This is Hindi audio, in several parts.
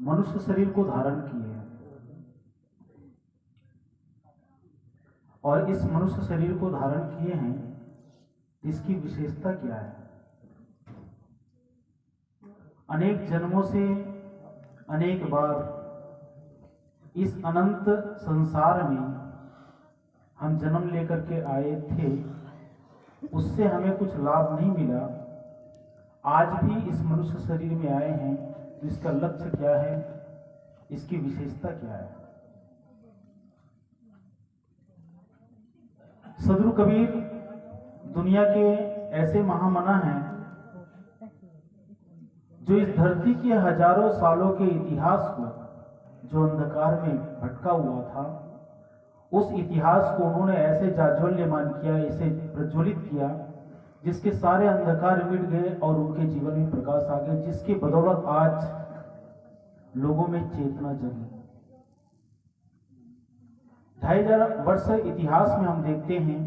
मनुष्य शरीर को धारण किए हैं और इस मनुष्य शरीर को धारण किए हैं, इसकी विशेषता क्या है? अनेक जन्मों से अनेक बार इस अनंत संसार में हम जन्म लेकर के आए थे, उससे हमें कुछ लाभ नहीं मिला। आज भी इस मनुष्य शरीर में आए हैं, तो इसका लक्ष्य क्या है, इसकी विशेषता क्या है? सदगुरु कबीर दुनिया के ऐसे महामना हैं जो इस धरती के हजारों सालों के इतिहास को, जो अंधकार में भटका हुआ था, उस इतिहास को उन्होंने ऐसे जाज्वल्यमान किया, ऐसे प्रज्वलित किया, जिसके सारे अंधकार मिट गए और उनके जीवन में प्रकाश आ गया, जिसकी बदौलत आज लोगों में चेतना जगी। 2500 वर्ष इतिहास में हम देखते हैं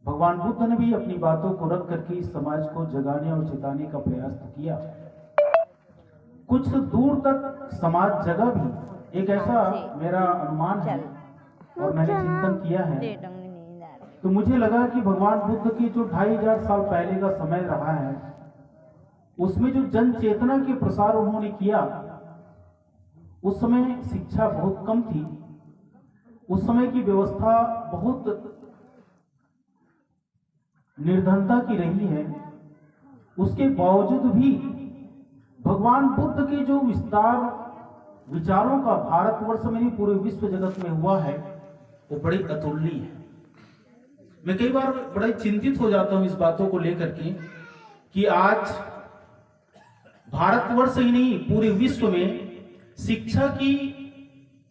भगवान बुद्ध ने भी अपनी बातों को रख करके इस समाज को जगाने और चेताने का प्रयास किया। कुछ दूर तक समाज जगा भी, एक ऐसा मेरा अनुमान है और मैंने चिंतन किया है, तो मुझे लगा कि भगवान बुद्ध की जो 2500 साल पहले का समय रहा है, उसमें जो जन चेतना के प्रसार उन्होंने किया, उस समय शिक्षा बहुत कम थी, उस समय की व्यवस्था बहुत निर्धनता की रही है। उसके बावजूद भी भगवान बुद्ध के जो विस्तार विचारों का भारतवर्ष में नहीं पूरे विश्व जगत में हुआ है, वो बड़ी अतुलनीय है। मैं कई बार बड़ा चिंतित हो जाता हूं इस बातों को लेकर के कि आज भारतवर्ष ही नहीं पूरे विश्व में शिक्षा की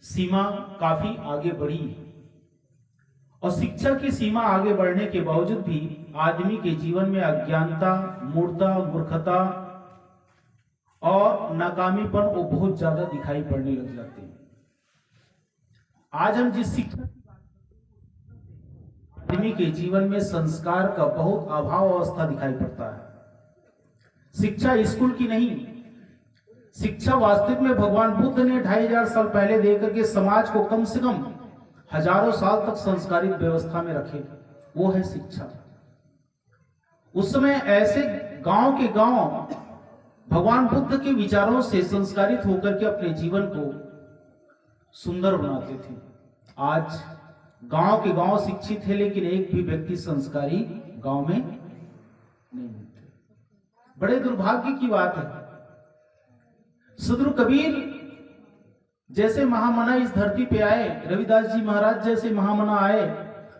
सीमा काफी आगे बढ़ी है और शिक्षा की सीमा आगे बढ़ने के बावजूद भी आदमी के जीवन में अज्ञानता, मूर्खता, मूर्खता और नाकामीपन वो बहुत ज्यादा दिखाई पड़ने लग जाते हैं। आज हम जिस शिक्षा आदमी के जीवन में संस्कार का बहुत अभाव अवस्था दिखाई पड़ता है। शिक्षा स्कूल की नहीं, शिक्षा वास्तविक में भगवान बुद्ध ने 2500 साल पहले देकर के समाज को कम से कम हजारों साल तक संस्कारित व्यवस्था में रखे, वो है शिक्षा। उस समय ऐसे गांव के गांव भगवान बुद्ध के विचारों से संस्कारित होकर के अपने जीवन को सुंदर बनाते थे। आज गांव के गांव शिक्षित है, लेकिन एक भी व्यक्ति संस्कारी गांव में नहीं मिलते। बड़े दुर्भाग्य की बात है। सदगुरु कबीर जैसे महामना इस धरती पे आए, रविदास जी महाराज जैसे महामना आए,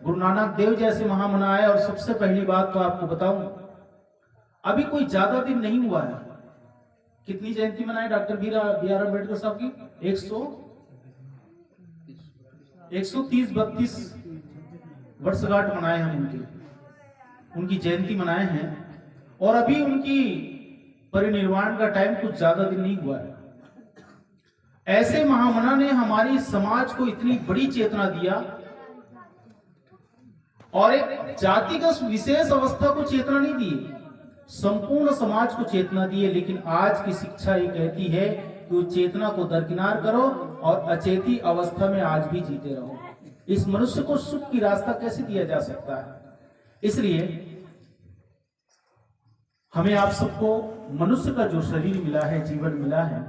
गुरु नानक देव जैसे महामना आए, और सबसे पहली बात तो आपको बताऊं, अभी कोई ज्यादा दिन नहीं हुआ है। कितनी जयंती मनाई डॉक्टर बी आर अम्बेडकर साहब की? 130-32 वर्षगांठ मनाए हम उनकी जयंती मनाए हैं, और अभी उनकी परिनिर्वाण का टाइम कुछ ज्यादा दिन नहीं हुआ है। ऐसे महामना ने हमारी समाज को इतनी बड़ी चेतना दिया और एक जातिगत विशेष अवस्था को चेतना नहीं दी, संपूर्ण समाज को चेतना दी है। लेकिन आज की शिक्षा ये कहती है कि वो चेतना को दरकिनार करो और अचेती अवस्था में आज भी जीते रहो। इस मनुष्य को सुख की रास्ता कैसे दिया जा सकता है? इसलिए हमें आप सबको मनुष्य का जो शरीर मिला है, जीवन मिला है,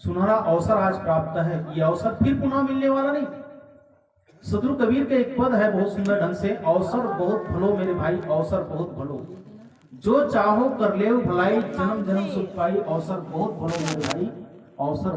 सुनहरा अवसर आज प्राप्त है। ये अवसर फिर पुनः मिलने वाला नहीं। सदगुरु कबीर का एक पद है बहुत सुंदर ढंग से, अवसर बहुत भलो मेरे भाई, अवसर बहुत भलो, जो चाहो कर ले भलाई, जन्म जन्म सुख पाई, अवसर बहुत भलो मेरे भाई, अवसर